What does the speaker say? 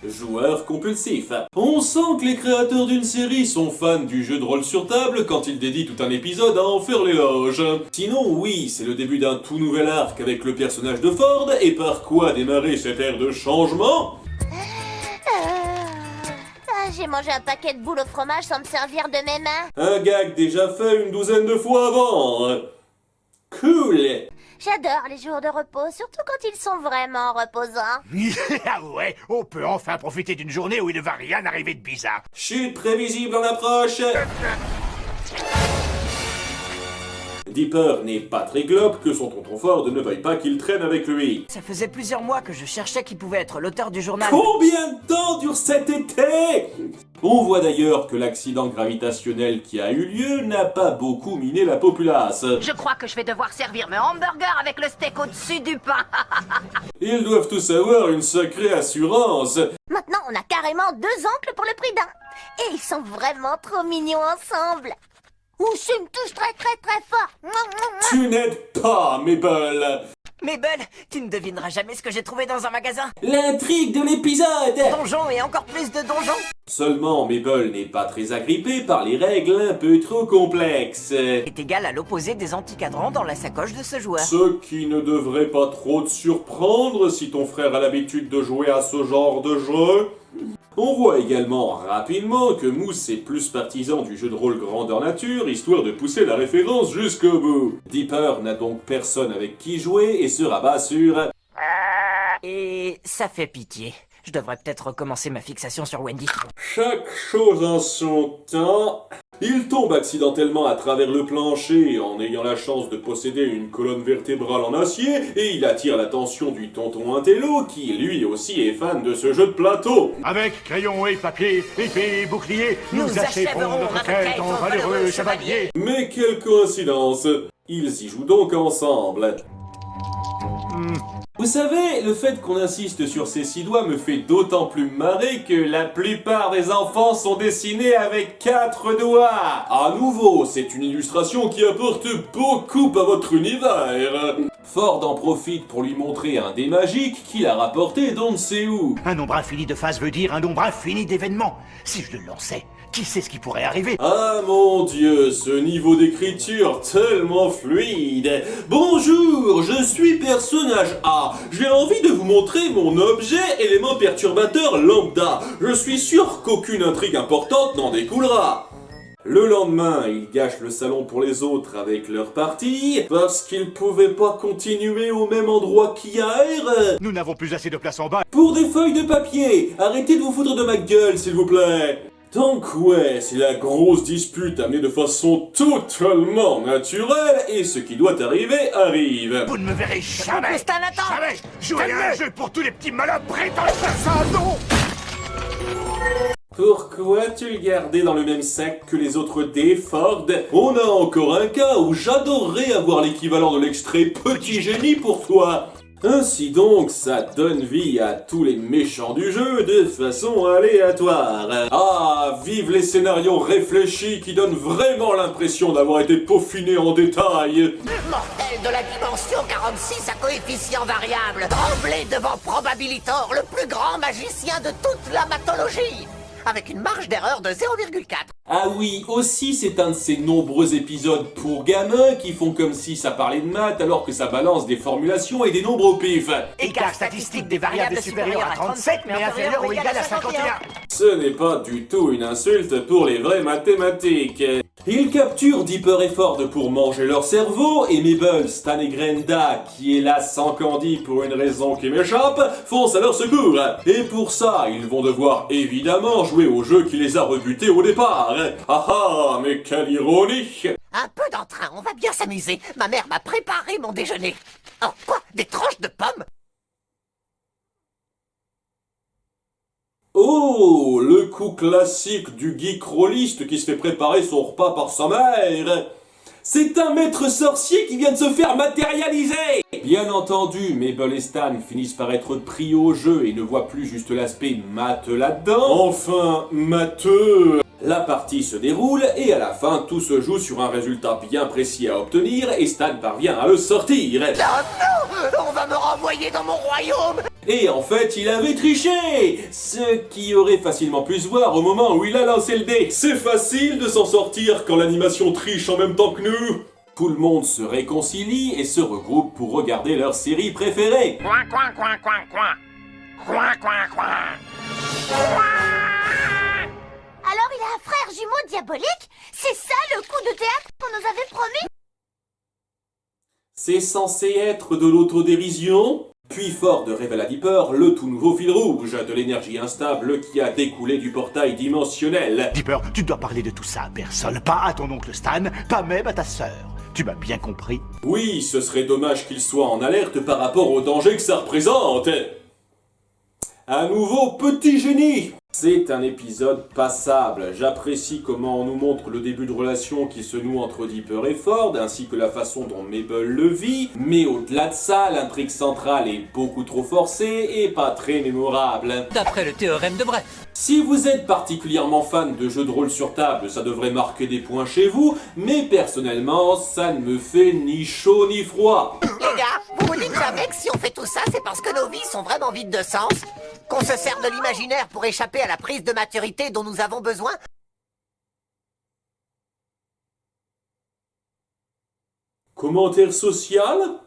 joueur compulsif. On sent que les créateurs d'une série sont fans du jeu de rôle sur table quand ils dédient tout un épisode à en faire l'éloge. Sinon, oui, c'est le début d'un tout nouvel arc avec le personnage de Ford, et par quoi démarrer cette ère de changement? J'ai mangé un paquet de boules au fromage sans me servir de mes mains. Un gag déjà fait une douzaine de fois avant. Cool. J'adore les jours de repos, surtout quand ils sont vraiment reposants. Ah ouais, on peut enfin profiter d'une journée où il ne va rien arriver de bizarre. Chute prévisible en approche. Dipper n'est pas très globe que son tonton Ford ne veuille pas qu'il traîne avec lui. Ça faisait plusieurs mois que je cherchais qui pouvait être l'auteur du journal. Combien de temps dure cet été? On voit d'ailleurs que l'accident gravitationnel qui a eu lieu n'a pas beaucoup miné la populace. Je crois que je vais devoir servir mes hamburgers avec le steak au-dessus du pain. Ils doivent tous avoir une sacrée assurance. Maintenant, on a carrément 2 oncles pour le prix d'un. Et ils sont vraiment trop mignons ensemble. Ouh, c'est une touche très fort. Tu n'aides pas, Mabel. Mabel, tu ne devineras jamais ce que j'ai trouvé dans un magasin. L'intrigue de l'épisode. Donjons et encore plus de donjons. Seulement, Mabel n'est pas très agrippée par les règles un peu trop complexes. Est égal à l'opposé des anticadrans dans la sacoche de ce joueur. Ce qui ne devrait pas trop te surprendre si ton frère a l'habitude de jouer à ce genre de jeu. On voit également rapidement que Mousse est plus partisan du jeu de rôle grandeur nature, histoire de pousser la référence jusqu'au bout. Dipper n'a donc personne avec qui jouer et se rabat sur... Et ça fait pitié. Je devrais peut-être recommencer ma fixation sur Wendy. Chaque chose en son temps. Il tombe accidentellement à travers le plancher en ayant la chance de posséder une colonne vertébrale en acier et il attire l'attention du tonton Intello qui lui aussi est fan de ce jeu de plateau. Avec crayon et papier, épée et bouclier, nous achèverons achèverons notre notre quête quête en en valeureux valeureux chevalier. Mais quelle coïncidence! Ils y jouent donc ensemble. Vous savez, le fait qu'on insiste sur ces 6 doigts me fait d'autant plus marrer que la plupart des enfants sont dessinés avec 4 doigts. À nouveau, c'est une illustration qui apporte beaucoup à votre univers. Ford en profite pour lui montrer un dé magique qu'il a rapporté d'on ne sait où. Un nombre infini de phases veut dire un nombre infini d'événements. Si je le lançais, qui sait ce qui pourrait arriver? Ah mon Dieu, ce niveau d'écriture tellement fluide. Bonjour, je suis personnage A. J'ai envie de vous montrer mon objet élément perturbateur lambda. Je suis sûr qu'aucune intrigue importante n'en découlera. Le lendemain, ils gâchent le salon pour les autres avec leur partie, parce qu'ils pouvaient pas continuer au même endroit qu'hier. Nous n'avons plus assez de place en bas. Pour des feuilles de papier, arrêtez de vous foutre de ma gueule, s'il vous plaît. Donc ouais, c'est la grosse dispute amenée de façon totalement naturelle, et ce qui doit arriver, arrive. Vous ne me verrez jamais. Stan, attends. Jamais. Jouer à un jeu pour tous les petits malades prétendent faire ça, non. Pourquoi tu le gardais dans le même sac que les autres dés, Ford? On a encore un cas où j'adorerais avoir l'équivalent de l'extrait Petit Génie pour toi. Ainsi donc, ça donne vie à tous les méchants du jeu de façon aléatoire. Ah, vive les scénarios réfléchis qui donnent vraiment l'impression d'avoir été peaufinés en détail. Mortel de la dimension 46 à coefficient variable. Tremblez devant Probabilitor, le plus grand magicien de toute la mathologie. Avec une marge d'erreur de 0,4. Ah oui, aussi c'est un de ces nombreux épisodes pour gamins qui font comme si ça parlait de maths alors que ça balance des formulations et des nombres au pif. Écart statistique des variables supérieures à 37 mais inférieur ou égal à 51. Ce n'est pas du tout une insulte pour les vraies mathématiques. Ils capturent Dipper et Ford pour manger leur cerveau, et Mabel, Stan et Grenda, qui est là sans Candy pour une raison qui m'échappe, foncent à leur secours. Et pour ça, ils vont devoir évidemment jouer au jeu qui les a rebutés au départ. Ah ah, mais quelle ironie! Un peu d'entrain, on va bien s'amuser. Ma mère m'a préparé mon déjeuner. Oh, quoi? Des tranches de pommes? Oh, le coup classique du geek rôliste qui se fait préparer son repas par sa mère. C'est un maître sorcier qui vient de se faire matérialiser. Bien entendu, Mabel et Stan finissent par être pris au jeu et ne voient plus juste l'aspect matheux là-dedans. Enfin, matheux. La partie se déroule et à la fin, tout se joue sur un résultat bien précis à obtenir et Stan parvient à le sortir. Non, on va me renvoyer dans mon royaume. Et en fait, il avait triché, ce qui aurait facilement pu se voir au moment où il a lancé le dé. C'est facile de s'en sortir quand l'animation triche en même temps que nous. Tout le monde se réconcilie et se regroupe pour regarder leur série préférée. Coin, coin, coin, coin, coin. Coin, coin, coin. Alors il a un frère jumeau diabolique? C'est ça le coup de théâtre qu'on nous avait promis? C'est censé être de l'autodérision? Puis Ford révèle à Dipper le tout nouveau fil rouge de l'énergie instable qui a découlé du portail dimensionnel. Dipper, tu dois parler de tout ça à personne, pas à ton oncle Stan, pas même à ta sœur. Tu m'as bien compris? Oui, ce serait dommage qu'il soit en alerte par rapport au danger que ça représente. Un nouveau petit génie. C'est un épisode passable. J'apprécie comment on nous montre le début de relation qui se noue entre Dipper et Ford, ainsi que la façon dont Mabel le vit. Mais au-delà de ça, l'intrigue centrale est beaucoup trop forcée et pas très mémorable. D'après le théorème de Brett. Si vous êtes particulièrement fan de jeux de rôle sur table, ça devrait marquer des points chez vous, mais personnellement, ça ne me fait ni chaud ni froid. Les gars, vous vous dites jamais que si on fait tout ça, c'est parce que nos vies sont vraiment vides de sens? Qu'on se sert de l'imaginaire pour échapper à la prise de maturité dont nous avons besoin? Commentaire social?